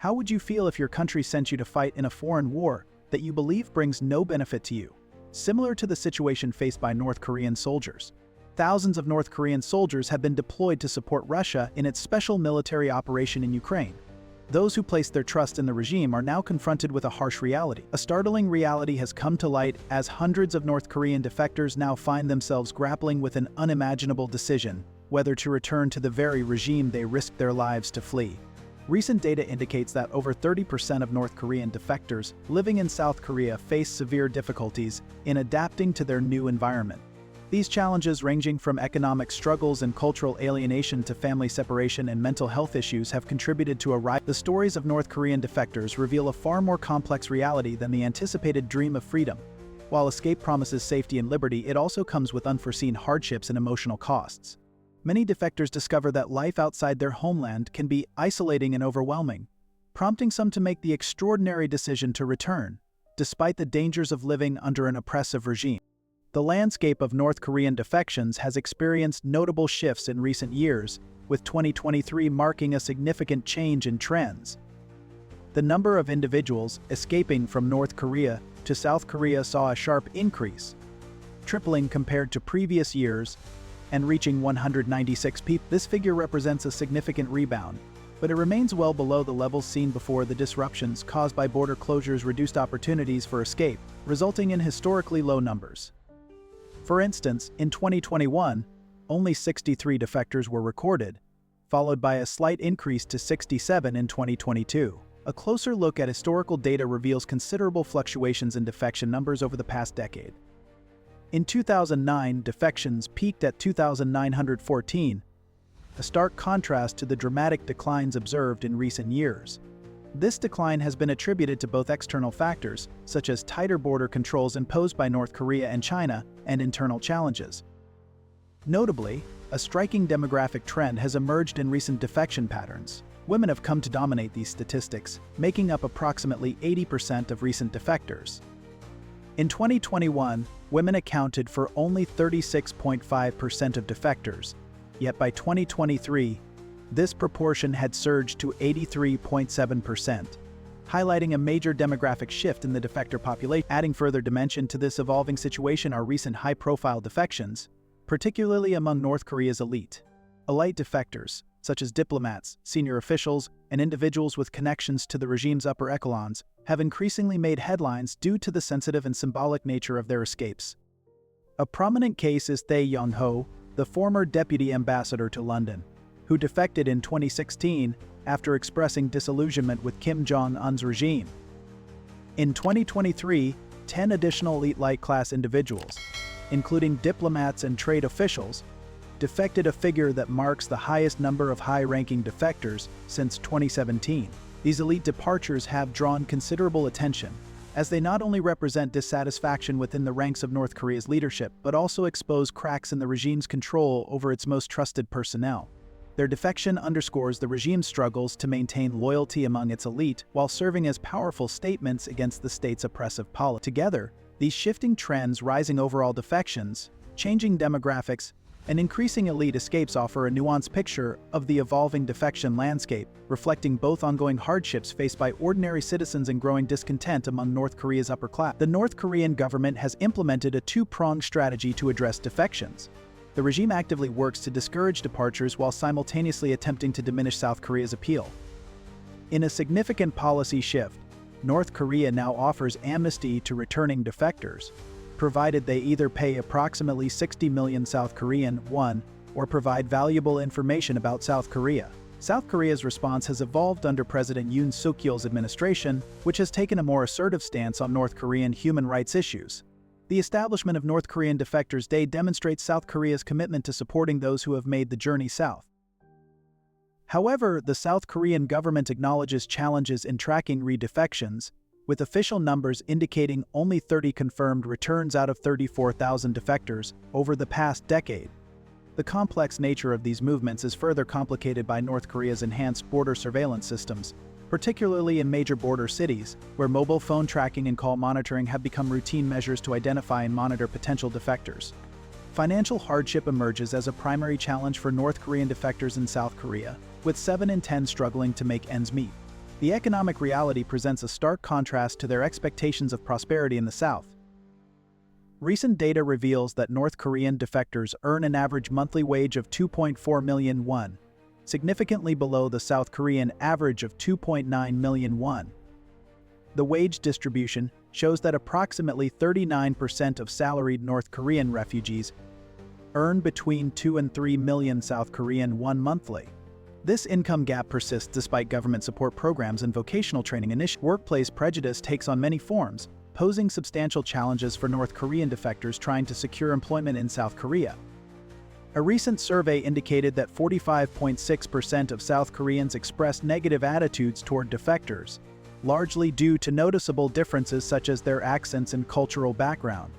How would you feel if your country sent you to fight in a foreign war that you believe brings no benefit to you? Similar to the situation faced by North Korean soldiers. Thousands of North Korean soldiers have been deployed to support Russia in its special military operation in Ukraine. Those who placed their trust in the regime are now confronted with a harsh reality. A startling reality has come to light as hundreds of North Korean defectors now find themselves grappling with an unimaginable decision, whether to return to the very regime they risked their lives to flee. Recent data indicates that over 30% of North Korean defectors living in South Korea face severe difficulties in adapting to their new environment. These challenges, ranging from economic struggles and cultural alienation to family separation and mental health issues, have contributed to a rise. The stories of North Korean defectors reveal a far more complex reality than the anticipated dream of freedom. While escape promises safety and liberty, it also comes with unforeseen hardships and emotional costs. Many defectors discover that life outside their homeland can be isolating and overwhelming, prompting some to make the extraordinary decision to return, despite the dangers of living under an oppressive regime. The landscape of North Korean defections has experienced notable shifts in recent years, with 2023 marking a significant change in trends. The number of individuals escaping from North Korea to South Korea saw a sharp increase, tripling compared to previous years and reaching 196 people. This figure represents a significant rebound, but it remains well below the levels seen before the disruptions caused by border closures reduced opportunities for escape, resulting in historically low numbers. For instance, in 2021, only 63 defectors were recorded, followed by a slight increase to 67 in 2022. A closer look at historical data reveals considerable fluctuations in defection numbers over the past decade. In 2009, defections peaked at 2,914, a stark contrast to the dramatic declines observed in recent years. This decline has been attributed to both external factors, such as tighter border controls imposed by North Korea and China, and internal challenges. Notably, a striking demographic trend has emerged in recent defection patterns. Women have come to dominate these statistics, making up approximately 80% of recent defectors. In 2021, women accounted for only 36.5% of defectors, yet by 2023, this proportion had surged to 83.7%, highlighting a major demographic shift in the defector population. Adding further dimension to this evolving situation are recent high-profile defections, particularly among North Korea's elite. Elite defectors, such as diplomats, senior officials, and individuals with connections to the regime's upper echelons, have increasingly made headlines due to the sensitive and symbolic nature of their escapes. A prominent case is Tae Young-ho, the former deputy ambassador to London, who defected in 2016 after expressing disillusionment with Kim Jong-un's regime. In 2023, 10 additional elite-class individuals, including diplomats and trade officials, defected, a figure that marks the highest number of high-ranking defectors since 2017. These elite departures have drawn considerable attention, as they not only represent dissatisfaction within the ranks of North Korea's leadership, but also expose cracks in the regime's control over its most trusted personnel. Their defection underscores the regime's struggles to maintain loyalty among its elite while serving as powerful statements against the state's oppressive policy. Together, these shifting trends, rising overall defections, changing demographics, and increasing elite escapes offer a nuanced picture of the evolving defection landscape, reflecting both ongoing hardships faced by ordinary citizens and growing discontent among North Korea's upper class. The North Korean government has implemented a two-pronged strategy to address defections. The regime actively works to discourage departures while simultaneously attempting to diminish South Korea's appeal. In a significant policy shift, North Korea now offers amnesty to returning defectors, provided they either pay approximately 60 million South Korean won or provide valuable information about South Korea. South Korea's response has evolved under President Yoon Suk-yeol's administration, which has taken a more assertive stance on North Korean human rights issues. The establishment of North Korean Defectors Day demonstrates South Korea's commitment to supporting those who have made the journey south. However, the South Korean government acknowledges challenges in tracking re-defections, with official numbers indicating only 30 confirmed returns out of 34,000 defectors over the past decade. The complex nature of these movements is further complicated by North Korea's enhanced border surveillance systems, particularly in major border cities, where mobile phone tracking and call monitoring have become routine measures to identify and monitor potential defectors. Financial hardship emerges as a primary challenge for North Korean defectors in South Korea, with 7 in 10 struggling to make ends meet. The economic reality presents a stark contrast to their expectations of prosperity in the South. Recent data reveals that North Korean defectors earn an average monthly wage of 2.4 million won, significantly below the South Korean average of 2.9 million won. The wage distribution shows that approximately 39% of salaried North Korean refugees earn between 2 and 3 million South Korean won monthly. This income gap persists despite government support programs and vocational training initiatives. Workplace prejudice takes on many forms, posing substantial challenges for North Korean defectors trying to secure employment in South Korea. A recent survey indicated that 45.6% of South Koreans expressed negative attitudes toward defectors, largely due to noticeable differences such as their accents and cultural background.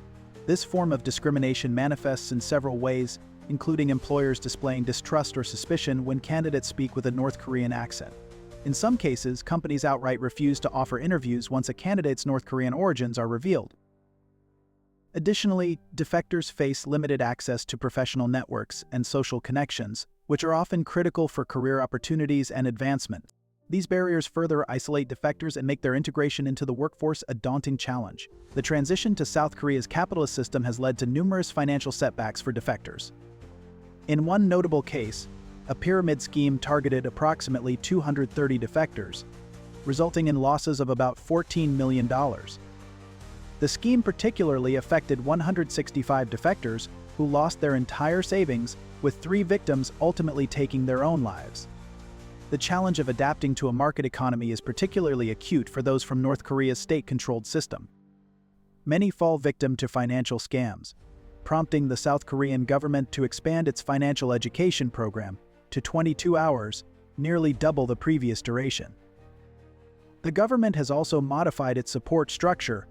This form of discrimination manifests in several ways, including employers displaying distrust or suspicion when candidates speak with a North Korean accent. In some cases, companies outright refuse to offer interviews once a candidate's North Korean origins are revealed. Additionally, defectors face limited access to professional networks and social connections, which are often critical for career opportunities and advancement. These barriers further isolate defectors and make their integration into the workforce a daunting challenge. The transition to South Korea's capitalist system has led to numerous financial setbacks for defectors. In one notable case, a pyramid scheme targeted approximately 230 defectors, resulting in losses of about $14 million. The scheme particularly affected 165 defectors who lost their entire savings, with 3 victims ultimately taking their own lives. The challenge of adapting to a market economy is particularly acute for those from North Korea's state-controlled system. Many fall victim to financial scams, prompting the South Korean government to expand its financial education program to 22 hours, nearly double the previous duration. The government has also modified its support structure,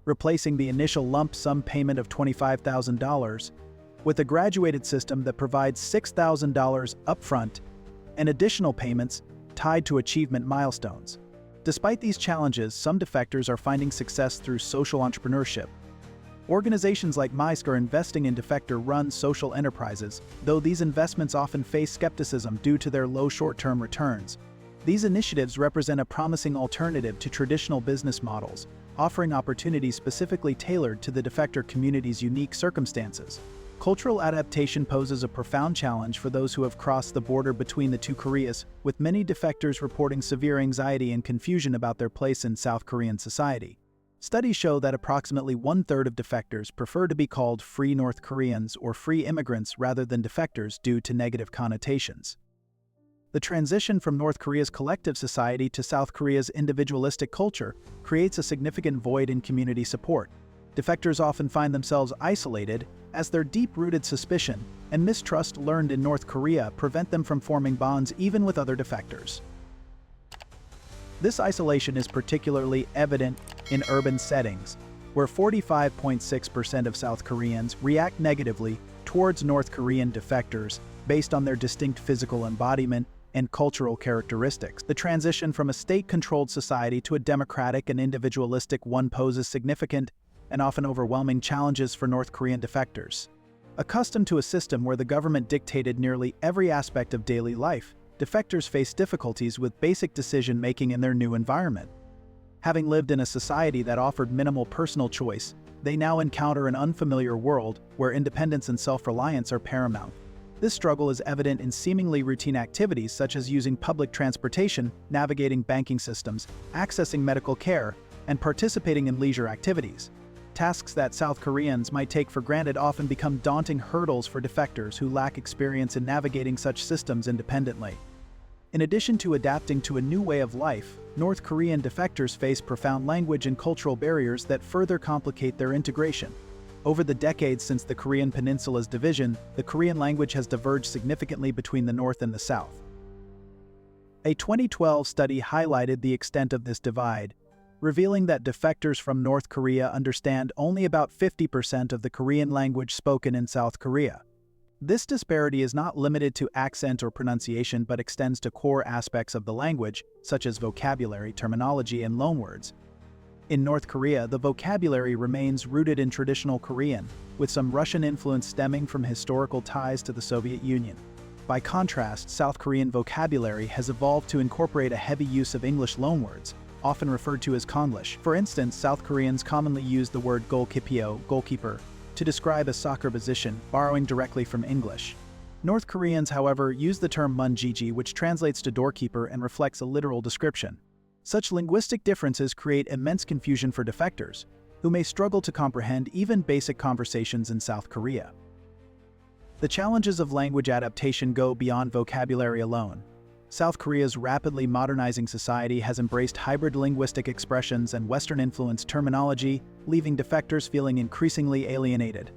replacing the initial lump sum payment of $25,000 with a graduated system that provides $6,000 upfront and additional payments tied to achievement milestones. Despite these challenges, some defectors are finding success through social entrepreneurship. Organizations like MISC are investing in defector-run social enterprises, though these investments often face skepticism due to their low short-term returns. These initiatives represent a promising alternative to traditional business models, offering opportunities specifically tailored to the defector community's unique circumstances. Cultural adaptation poses a profound challenge for those who have crossed the border between the two Koreas, with many defectors reporting severe anxiety and confusion about their place in South Korean society. Studies show that approximately 1/3 of defectors prefer to be called free North Koreans or free immigrants rather than defectors due to negative connotations. The transition from North Korea's collective society to South Korea's individualistic culture creates a significant void in community support. Defectors often find themselves isolated, as their deep-rooted suspicion and mistrust learned in North Korea prevent them from forming bonds even with other defectors. This isolation is particularly evident in urban settings, where 45.6% of South Koreans react negatively towards North Korean defectors based on their distinct physical embodiment and cultural characteristics. The transition from a state-controlled society to a democratic and individualistic one poses significant and often overwhelming challenges for North Korean defectors. Accustomed to a system where the government dictated nearly every aspect of daily life, defectors face difficulties with basic decision-making in their new environment. Having lived in a society that offered minimal personal choice, they now encounter an unfamiliar world where independence and self-reliance are paramount. This struggle is evident in seemingly routine activities such as using public transportation, navigating banking systems, accessing medical care, and participating in leisure activities. Tasks that South Koreans might take for granted often become daunting hurdles for defectors who lack experience in navigating such systems independently. In addition to adapting to a new way of life, North Korean defectors face profound language and cultural barriers that further complicate their integration. Over the decades since the Korean Peninsula's division, the Korean language has diverged significantly between the North and the South. A 2012 study highlighted the extent of this divide, revealing that defectors from North Korea understand only about 50% of the Korean language spoken in South Korea. This disparity is not limited to accent or pronunciation but extends to core aspects of the language, such as vocabulary, terminology, and loanwords. In North Korea, the vocabulary remains rooted in traditional Korean, with some Russian influence stemming from historical ties to the Soviet Union. By contrast, South Korean vocabulary has evolved to incorporate a heavy use of English loanwords, often referred to as Konglish. For instance, South Koreans commonly use the word golkipyo, goalkeeper, to describe a soccer position, borrowing directly from English. North Koreans, however, use the term munjiji, which translates to doorkeeper and reflects a literal description. Such linguistic differences create immense confusion for defectors, who may struggle to comprehend even basic conversations in South Korea. The challenges of language adaptation go beyond vocabulary alone. South Korea's rapidly modernizing society has embraced hybrid linguistic expressions and Western-influenced terminology, leaving defectors feeling increasingly alienated.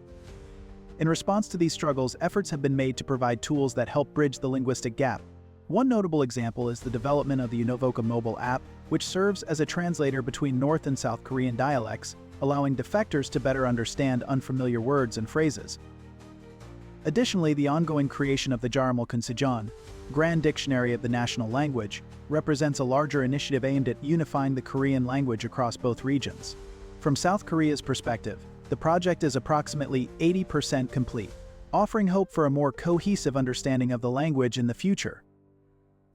In response to these struggles, efforts have been made to provide tools that help bridge the linguistic gap. One notable example is the development of the Univoca mobile app, which serves as a translator between North and South Korean dialects, allowing defectors to better understand unfamiliar words and phrases. Additionally, the ongoing creation of the Jarmalkunsijan, Grand Dictionary of the National Language, represents a larger initiative aimed at unifying the Korean language across both regions. From South Korea's perspective, the project is approximately 80% complete, offering hope for a more cohesive understanding of the language in the future.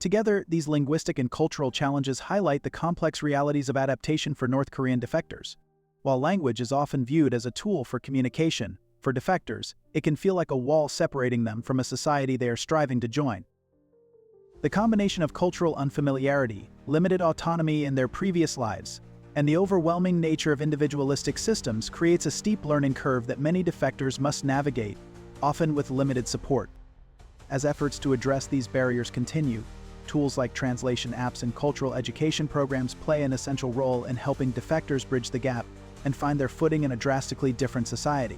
Together, these linguistic and cultural challenges highlight the complex realities of adaptation for North Korean defectors. While language is often viewed as a tool for communication, for defectors, it can feel like a wall separating them from a society they are striving to join. The combination of cultural unfamiliarity, limited autonomy in their previous lives, and the overwhelming nature of individualistic systems creates a steep learning curve that many defectors must navigate, often with limited support. As efforts to address these barriers continue, tools like translation apps and cultural education programs play an essential role in helping defectors bridge the gap and find their footing in a drastically different society.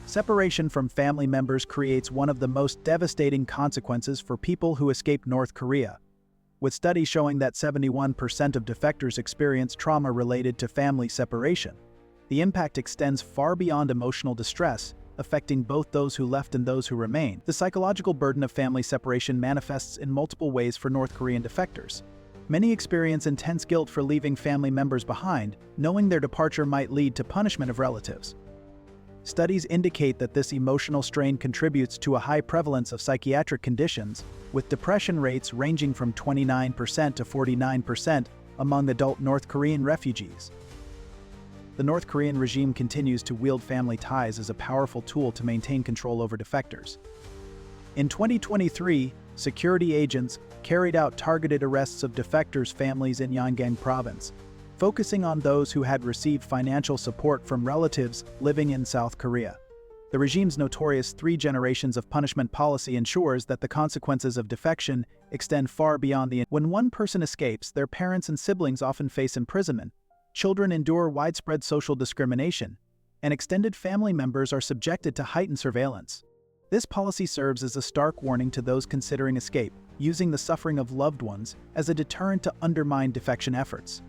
Separation from family members creates one of the most devastating consequences for people who escape North Korea, with studies showing that 71% of defectors experience trauma related to family separation. The impact extends far beyond emotional distress, affecting both those who left and those who remain. The psychological burden of family separation manifests in multiple ways for North Korean defectors. Many experience intense guilt for leaving family members behind, knowing their departure might lead to punishment of relatives. Studies indicate that this emotional strain contributes to a high prevalence of psychiatric conditions, with depression rates ranging from 29% to 49% among adult North Korean refugees. The North Korean regime continues to wield family ties as a powerful tool to maintain control over defectors. In 2023, security agents carried out targeted arrests of defectors' families in Yongang province, focusing on those who had received financial support from relatives living in South Korea. The regime's notorious 3 generations of punishment policy ensures that the consequences of defection extend far beyond the. When one person escapes, their parents and siblings often face imprisonment, children endure widespread social discrimination, and extended family members are subjected to heightened surveillance. This policy serves as a stark warning to those considering escape, using the suffering of loved ones as a deterrent to undermine defection efforts.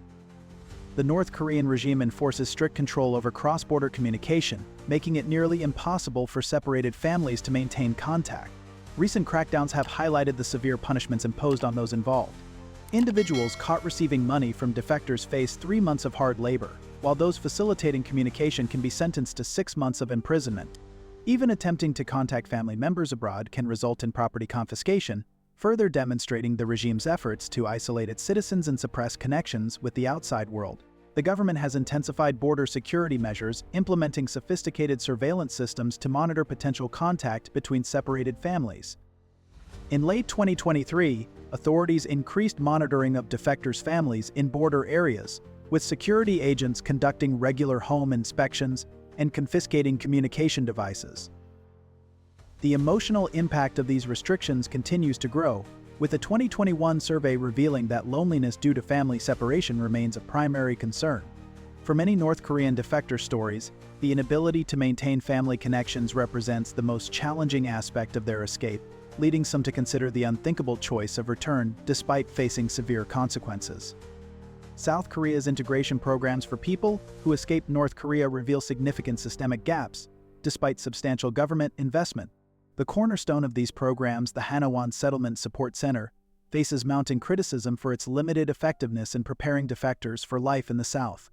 The North Korean regime enforces strict control over cross-border communication, making it nearly impossible for separated families to maintain contact. Recent crackdowns have highlighted the severe punishments imposed on those involved. Individuals caught receiving money from defectors face 3 months of hard labor, while those facilitating communication can be sentenced to 6 months of imprisonment. Even attempting to contact family members abroad can result in property confiscation, further demonstrating the regime's efforts to isolate its citizens and suppress connections with the outside world. The government has intensified border security measures, implementing sophisticated surveillance systems to monitor potential contact between separated families. In late 2023, authorities increased monitoring of defectors' families in border areas, with security agents conducting regular home inspections and confiscating communication devices. The emotional impact of these restrictions continues to grow, with a 2021 survey revealing that loneliness due to family separation remains a primary concern. For many North Korean defector stories, the inability to maintain family connections represents the most challenging aspect of their escape, leading some to consider the unthinkable choice of return despite facing severe consequences. South Korea's integration programs for people who escaped North Korea reveal significant systemic gaps, despite substantial government investment. The cornerstone of these programs, the Hanawon Settlement Support Center, faces mounting criticism for its limited effectiveness in preparing defectors for life in the South.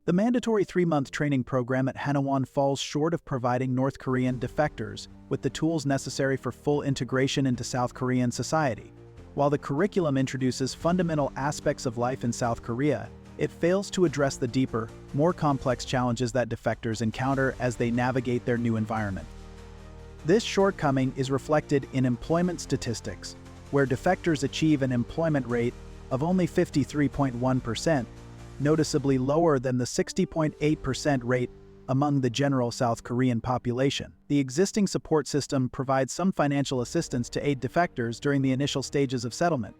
The mandatory 3-month training program at Hanwon falls short of providing North Korean defectors with the tools necessary for full integration into South Korean society. While the curriculum introduces fundamental aspects of life in South Korea, it fails to address the deeper, more complex challenges that defectors encounter as they navigate their new environment. This shortcoming is reflected in employment statistics, where defectors achieve an employment rate of only 53.1%, noticeably lower than the 60.8% rate among the general South Korean population. The existing support system provides some financial assistance to aid defectors during the initial stages of settlement.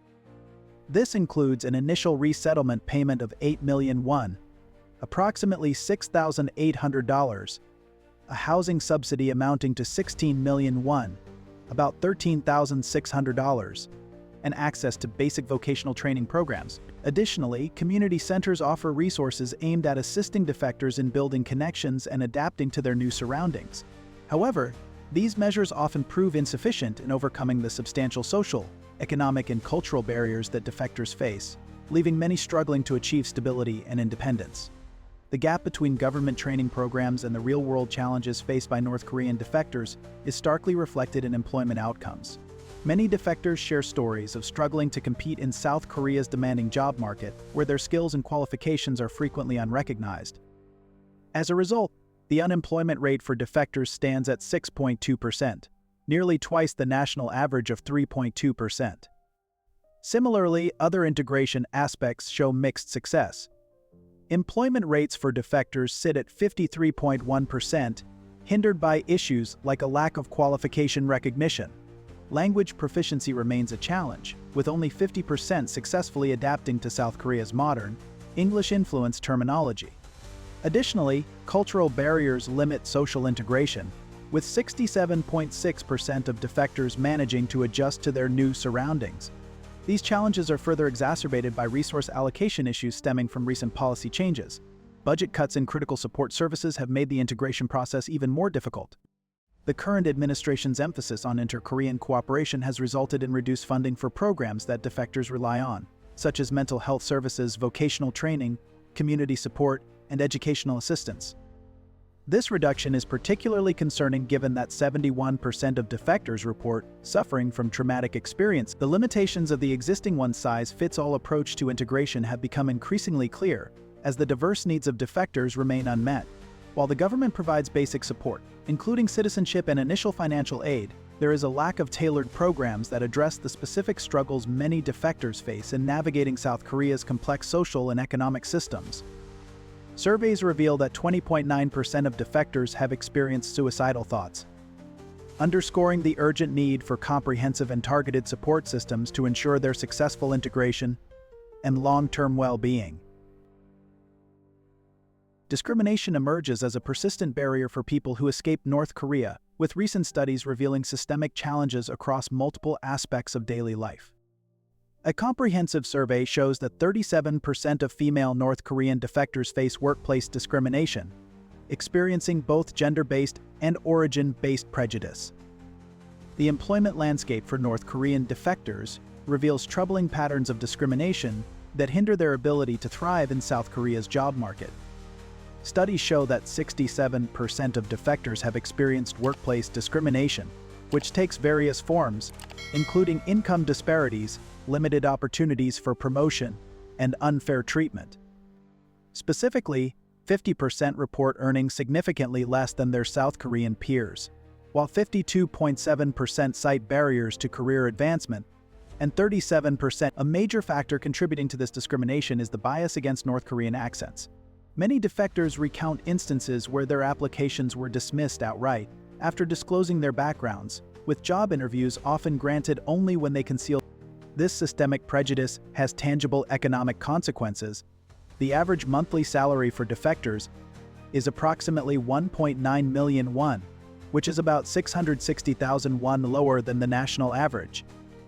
This includes an initial resettlement payment of 8 million won, approximately $6,800, a housing subsidy amounting to 16 million won, about $13,600, and access to basic vocational training programs. Additionally, community centers offer resources aimed at assisting defectors in building connections and adapting to their new surroundings. However, these measures often prove insufficient in overcoming the substantial social, economic, and cultural barriers that defectors face, leaving many struggling to achieve stability and independence. The gap between government training programs and the real-world challenges faced by North Korean defectors is starkly reflected in employment outcomes. Many defectors share stories of struggling to compete in South Korea's demanding job market, where their skills and qualifications are frequently unrecognized. As a result, the unemployment rate for defectors stands at 6.2%, nearly twice the national average of 3.2%. Similarly, other integration aspects show mixed success. Employment rates for defectors sit at 53.1%, hindered by issues like a lack of qualification recognition. Language proficiency remains a challenge, with only 50% successfully adapting to South Korea's modern, English-influenced terminology. Additionally, cultural barriers limit social integration, with 67.6% of defectors managing to adjust to their new surroundings. These challenges are further exacerbated by resource allocation issues stemming from recent policy changes. Budget cuts in critical support services have made the integration process even more difficult. The current administration's emphasis on inter-Korean cooperation has resulted in reduced funding for programs that defectors rely on, such as mental health services, vocational training, community support, and educational assistance. This reduction is particularly concerning given that 71% of defectors report suffering from traumatic experience. The limitations of the existing one-size-fits-all approach to integration have become increasingly clear, as the diverse needs of defectors remain unmet. While the government provides basic support, including citizenship and initial financial aid, there is a lack of tailored programs that address the specific struggles many defectors face in navigating South Korea's complex social and economic systems. Surveys reveal that 20.9% of defectors have experienced suicidal thoughts, underscoring the urgent need for comprehensive and targeted support systems to ensure their successful integration and long-term well-being. Discrimination emerges as a persistent barrier for people who escape North Korea, with recent studies revealing systemic challenges across multiple aspects of daily life. A comprehensive survey shows that 37% of female North Korean defectors face workplace discrimination, experiencing both gender-based and origin-based prejudice. The employment landscape for North Korean defectors reveals troubling patterns of discrimination that hinder their ability to thrive in South Korea's job market. Studies show that 67% of defectors have experienced workplace discrimination, which takes various forms, including income disparities, limited opportunities for promotion, and unfair treatment. Specifically, 50% report earning significantly less than their South Korean peers, while 52.7% cite barriers to career advancement, and 37%. A major factor contributing to this discrimination is the bias against North Korean accents. Many defectors recount instances where their applications were dismissed outright after disclosing their backgrounds, with job interviews often granted only when they conceal. This systemic prejudice has tangible economic consequences. The average monthly salary for defectors is approximately 1.9 million won, which is about 660,000 won lower than the national average.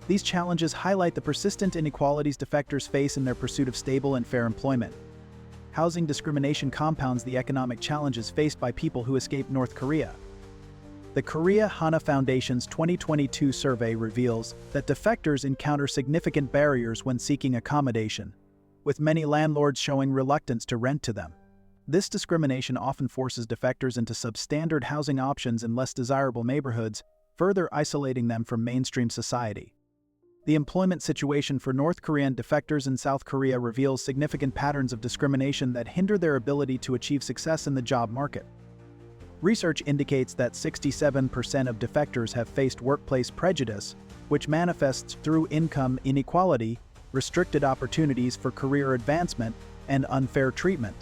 These challenges highlight the persistent inequalities defectors face in their pursuit of stable and fair employment. Housing discrimination compounds the economic challenges faced by people who escape North Korea. The Korea Hana Foundation's 2022 survey reveals that defectors encounter significant barriers when seeking accommodation, with many landlords showing reluctance to rent to them. This discrimination often forces defectors into substandard housing options in less desirable neighborhoods, further isolating them from mainstream society. The employment situation for North Korean defectors in South Korea reveals significant patterns of discrimination that hinder their ability to achieve success in the job market. Research indicates that 67% of defectors have faced workplace prejudice, which manifests through income inequality, restricted opportunities for career advancement, and unfair treatment.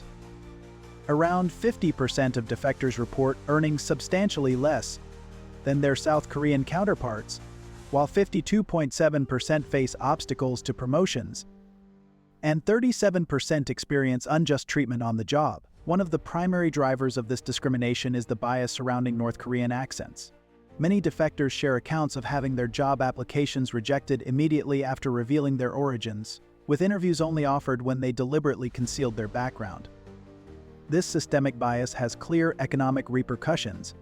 Around 50% of defectors report earning substantially less than their South Korean counterparts, while 52.7% face obstacles to promotions, and 37% experience unjust treatment on the job. One of the primary drivers of this discrimination is the bias surrounding North Korean accents. Many defectors share accounts of having their job applications rejected immediately after revealing their origins, with interviews only offered when they deliberately concealed their background. This systemic bias has clear economic repercussions.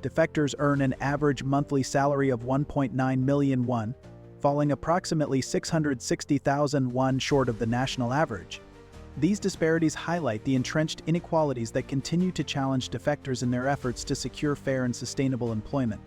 Defectors earn an average monthly salary of 1.9 million won, falling approximately 660,000 won short of the national average. These disparities highlight the entrenched inequalities that continue to challenge defectors in their efforts to secure fair and sustainable employment.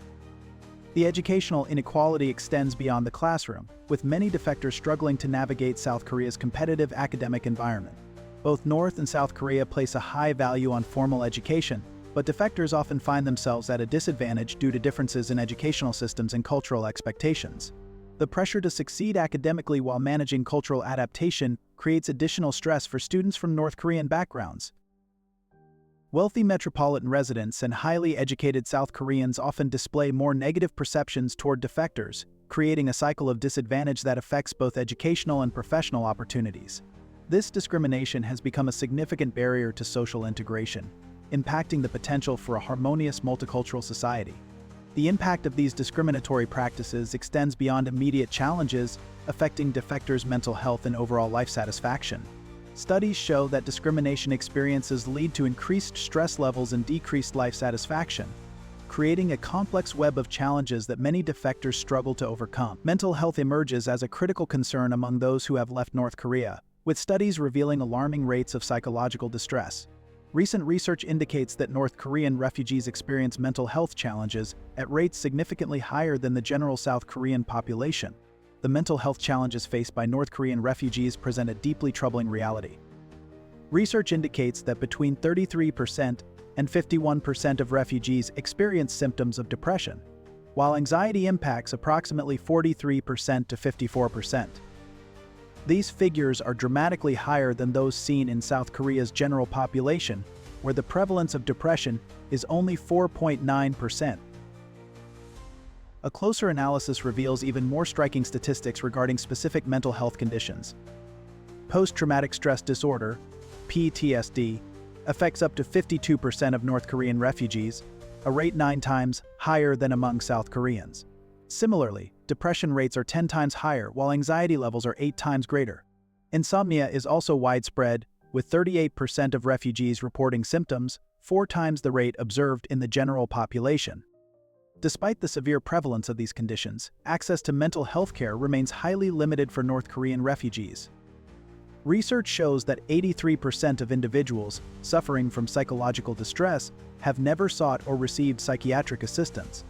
The educational inequality extends beyond the classroom, with many defectors struggling to navigate South Korea's competitive academic environment. Both North and South Korea place a high value on formal education, but defectors often find themselves at a disadvantage due to differences in educational systems and cultural expectations. The pressure to succeed academically while managing cultural adaptation creates additional stress for students from North Korean backgrounds. Wealthy metropolitan residents and highly educated South Koreans often display more negative perceptions toward defectors, creating a cycle of disadvantage that affects both educational and professional opportunities. This discrimination has become a significant barrier to social integration, impacting the potential for a harmonious multicultural society. The impact of these discriminatory practices extends beyond immediate challenges, affecting defectors' mental health and overall life satisfaction. Studies show that discrimination experiences lead to increased stress levels and decreased life satisfaction, creating a complex web of challenges that many defectors struggle to overcome. Mental health emerges as a critical concern among those who have left North Korea, with studies revealing alarming rates of psychological distress. Recent research indicates that North Korean refugees experience mental health challenges at rates significantly higher than the general South Korean population. The mental health challenges faced by North Korean refugees present a deeply troubling reality. Research indicates that between 33% and 51% of refugees experience symptoms of depression, while anxiety impacts approximately 43% to 54%. These figures are dramatically higher than those seen in South Korea's general population, where the prevalence of depression is only 4.9%. A closer analysis reveals even more striking statistics regarding specific mental health conditions. Post-traumatic stress disorder, PTSD, affects up to 52% of North Korean refugees, a rate 9 times higher than among South Koreans. Similarly, depression rates are 10 times higher, while anxiety levels are 8 times greater. Insomnia is also widespread, with 38% of refugees reporting symptoms, 4 times the rate observed in the general population. Despite the severe prevalence of these conditions, access to mental health care remains highly limited for North Korean refugees. Research shows that 83% of individuals suffering from psychological distress have never sought or received psychiatric assistance.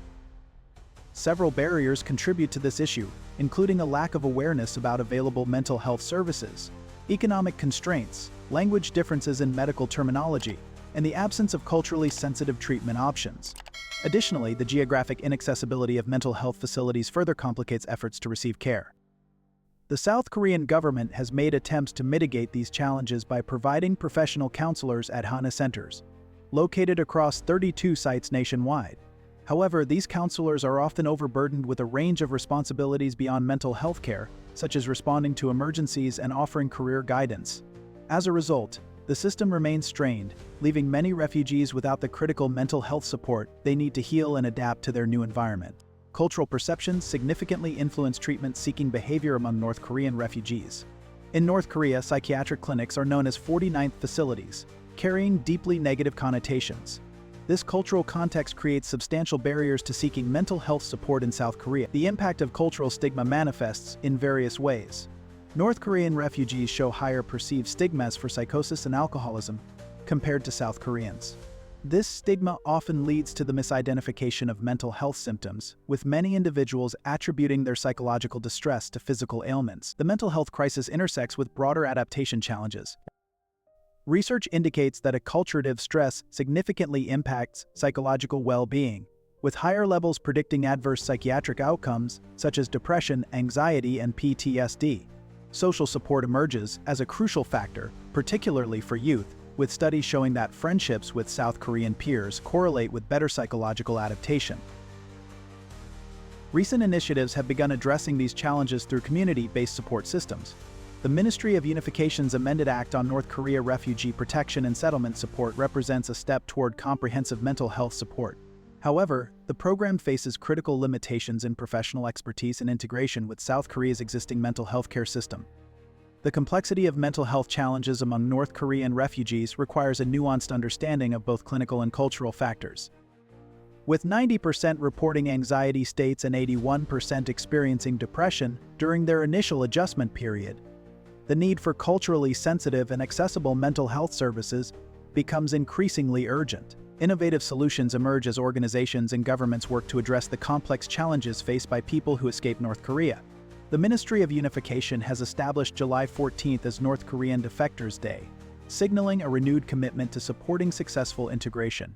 Several barriers contribute to this issue, including a lack of awareness about available mental health services, economic constraints, language differences in medical terminology, and the absence of culturally sensitive treatment options. Additionally, the geographic inaccessibility of mental health facilities further complicates efforts to receive care. The South Korean government has made attempts to mitigate these challenges by providing professional counselors at Hana centers, located across 32 sites nationwide. However, these counselors are often overburdened with a range of responsibilities beyond mental health care, such as responding to emergencies and offering career guidance. As a result, the system remains strained, leaving many refugees without the critical mental health support they need to heal and adapt to their new environment. Cultural perceptions significantly influence treatment-seeking behavior among North Korean refugees. In North Korea, psychiatric clinics are known as 49th facilities, carrying deeply negative connotations. This cultural context creates substantial barriers to seeking mental health support in South Korea. The impact of cultural stigma manifests in various ways. North Korean refugees show higher perceived stigmas for psychosis and alcoholism, compared to South Koreans. This stigma often leads to the misidentification of mental health symptoms, with many individuals attributing their psychological distress to physical ailments. The mental health crisis intersects with broader adaptation challenges. Research indicates that acculturative stress significantly impacts psychological well-being, with higher levels predicting adverse psychiatric outcomes such as depression, anxiety, and PTSD. Social support emerges as a crucial factor, particularly for youth, with studies showing that friendships with South Korean peers correlate with better psychological adaptation. Recent initiatives have begun addressing these challenges through community-based support systems. The Ministry of Unification's amended Act on North Korea Refugee Protection and Settlement Support represents a step toward comprehensive mental health support. However, the program faces critical limitations in professional expertise and integration with South Korea's existing mental health care system. The complexity of mental health challenges among North Korean refugees requires a nuanced understanding of both clinical and cultural factors. With 90% reporting anxiety states and 81% experiencing depression during their initial adjustment period, the need for culturally sensitive and accessible mental health services becomes increasingly urgent. Innovative solutions emerge as organizations and governments work to address the complex challenges faced by people who escape North Korea. The Ministry of Unification has established July 14th as North Korean Defectors Day, signaling a renewed commitment to supporting successful integration.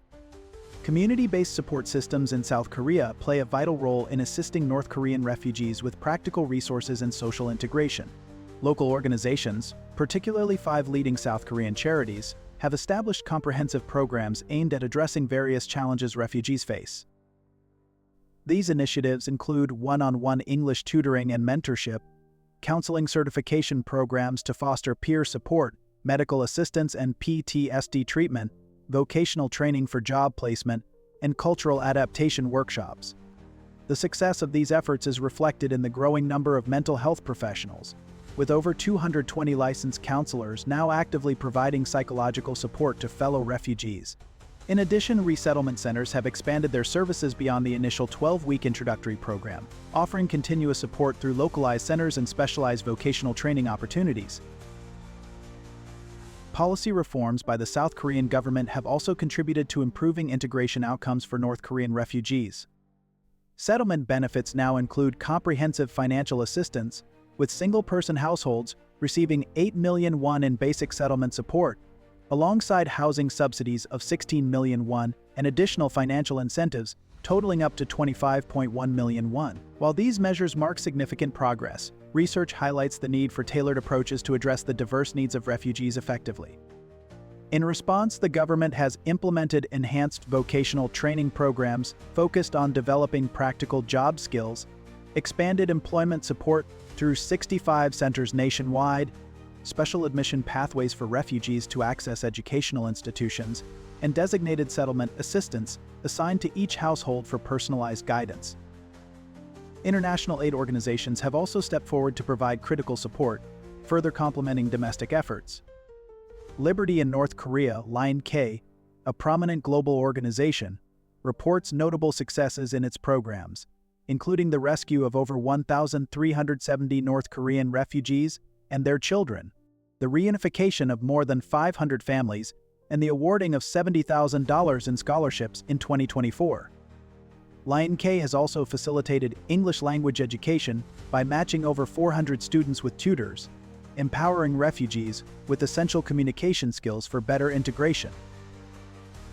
Community-based support systems in South Korea play a vital role in assisting North Korean refugees with practical resources and social integration. Local organizations, particularly 5 leading South Korean charities, have established comprehensive programs aimed at addressing various challenges refugees face. These initiatives include one-on-one English tutoring and mentorship, counseling certification programs to foster peer support, medical assistance and PTSD treatment, vocational training for job placement, and cultural adaptation workshops. The success of these efforts is reflected in the growing number of mental health professionals, with over 220 licensed counselors now actively providing psychological support to fellow refugees. In addition, resettlement centers have expanded their services beyond the initial 12-week introductory program, offering continuous support through localized centers and specialized vocational training opportunities. Policy reforms by the South Korean government have also contributed to improving integration outcomes for North Korean refugees. Settlement benefits now include comprehensive financial assistance, with single-person households receiving 8 million won in basic settlement support, alongside housing subsidies of 16 million won and additional financial incentives totaling up to 25.1 million won. While these measures mark significant progress, research highlights the need for tailored approaches to address the diverse needs of refugees effectively. In response, the government has implemented enhanced vocational training programs focused on developing practical job skills, expanded employment support through 65 centers nationwide, special admission pathways for refugees to access educational institutions, and designated settlement assistants assigned to each household for personalized guidance. International aid organizations have also stepped forward to provide critical support, further complementing domestic efforts. Liberty in North Korea, Line K, a prominent global organization, reports notable successes in its programs, including the rescue of over 1,370 North Korean refugees and their children, the reunification of more than 500 families, and the awarding of $70,000 in scholarships in 2024. Line K has also facilitated English language education by matching over 400 students with tutors, empowering refugees with essential communication skills for better integration.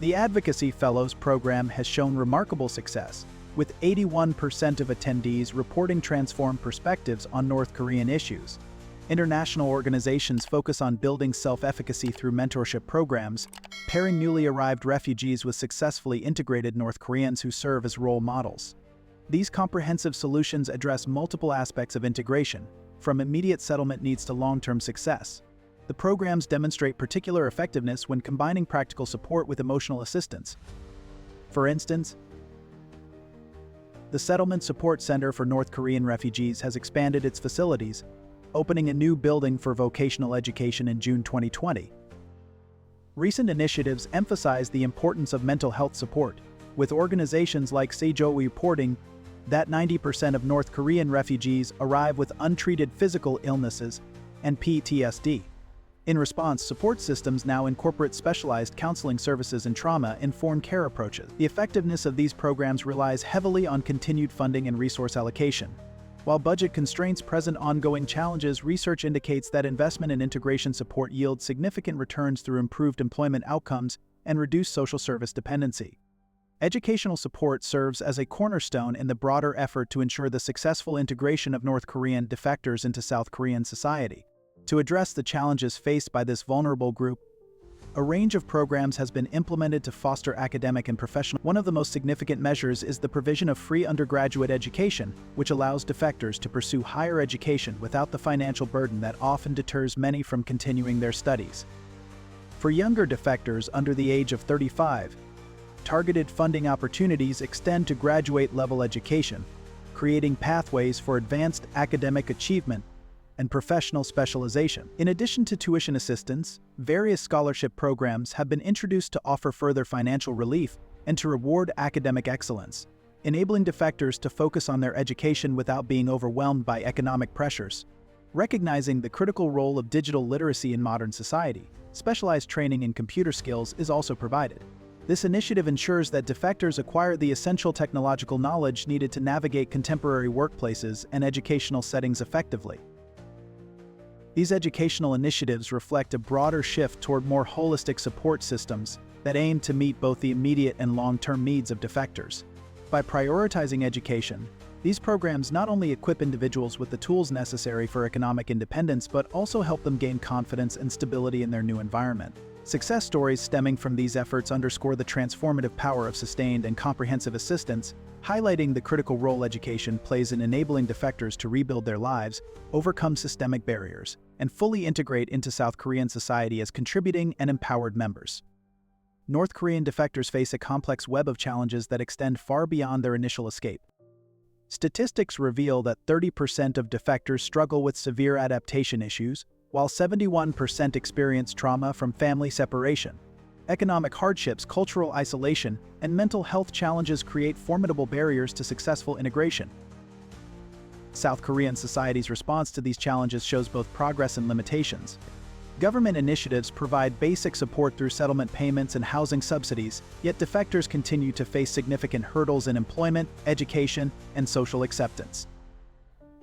The Advocacy Fellows program has shown remarkable success, with 81% of attendees reporting transformed perspectives on North Korean issues. International organizations focus on building self-efficacy through mentorship programs, pairing newly arrived refugees with successfully integrated North Koreans who serve as role models. These comprehensive solutions address multiple aspects of integration, from immediate settlement needs to long-term success. The programs demonstrate particular effectiveness when combining practical support with emotional assistance. For instance, the Settlement Support Center for North Korean refugees has expanded its facilities, opening a new building for vocational education in June 2020. Recent initiatives emphasize the importance of mental health support, with organizations like Seijo reporting that 90% of North Korean refugees arrive with untreated physical illnesses and PTSD. In response, support systems now incorporate specialized counseling services and trauma-informed care approaches. The effectiveness of these programs relies heavily on continued funding and resource allocation. While budget constraints present ongoing challenges, research indicates that investment in integration support yields significant returns through improved employment outcomes and reduced social service dependency. Educational support serves as a cornerstone in the broader effort to ensure the successful integration of North Korean defectors into South Korean society. To address the challenges faced by this vulnerable group, a range of programs has been implemented to foster academic and professional. One of the most significant measures is the provision of free undergraduate education, which allows defectors to pursue higher education without the financial burden that often deters many from continuing their studies. For younger defectors under the age of 35, targeted funding opportunities extend to graduate-level education, creating pathways for advanced academic achievement and professional specialization. In addition to tuition assistance, various scholarship programs have been introduced to offer further financial relief and to reward academic excellence, enabling defectors to focus on their education without being overwhelmed by economic pressures. Recognizing the critical role of digital literacy in modern society, specialized training in computer skills is also provided. This initiative ensures that defectors acquire the essential technological knowledge needed to navigate contemporary workplaces and educational settings effectively. These educational initiatives reflect a broader shift toward more holistic support systems that aim to meet both the immediate and long-term needs of defectors. By prioritizing education, these programs not only equip individuals with the tools necessary for economic independence but also help them gain confidence and stability in their new environment. Success stories stemming from these efforts underscore the transformative power of sustained and comprehensive assistance, highlighting the critical role education plays in enabling defectors to rebuild their lives, overcome systemic barriers, and fully integrate into South Korean society as contributing and empowered members. North Korean defectors face a complex web of challenges that extend far beyond their initial escape. Statistics reveal that 30% of defectors struggle with severe adaptation issues, while 71% experience trauma from family separation. Economic hardships, cultural isolation, and mental health challenges create formidable barriers to successful integration. South Korean society's response to these challenges shows both progress and limitations. Government initiatives provide basic support through settlement payments and housing subsidies, yet defectors continue to face significant hurdles in employment, education, and social acceptance.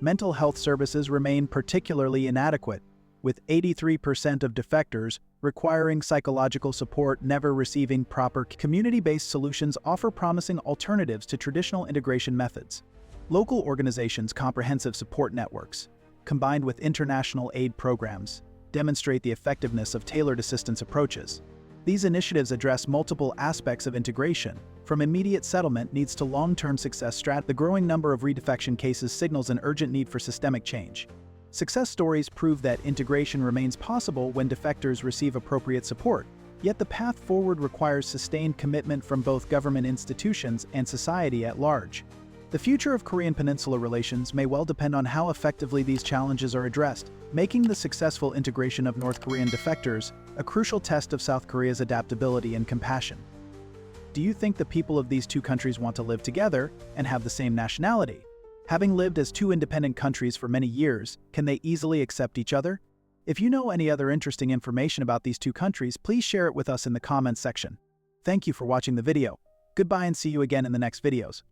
Mental health services remain particularly inadequate, with 83% of defectors requiring psychological support never receiving proper. Community-based solutions offer promising alternatives to traditional integration methods. Local organizations' comprehensive support networks, combined with international aid programs, demonstrate the effectiveness of tailored assistance approaches. These initiatives address multiple aspects of integration, from immediate settlement needs to long-term success strategies. The growing number of re-defection cases signals an urgent need for systemic change. Success stories prove that integration remains possible when defectors receive appropriate support, yet the path forward requires sustained commitment from both government institutions and society at large. The future of Korean Peninsula relations may well depend on how effectively these challenges are addressed, making the successful integration of North Korean defectors a crucial test of South Korea's adaptability and compassion. Do you think the people of these two countries want to live together and have the same nationality? Having lived as two independent countries for many years, can they easily accept each other? If you know any other interesting information about these two countries, please share it with us in the comments section. Thank you for watching the video. Goodbye and see you again in the next videos.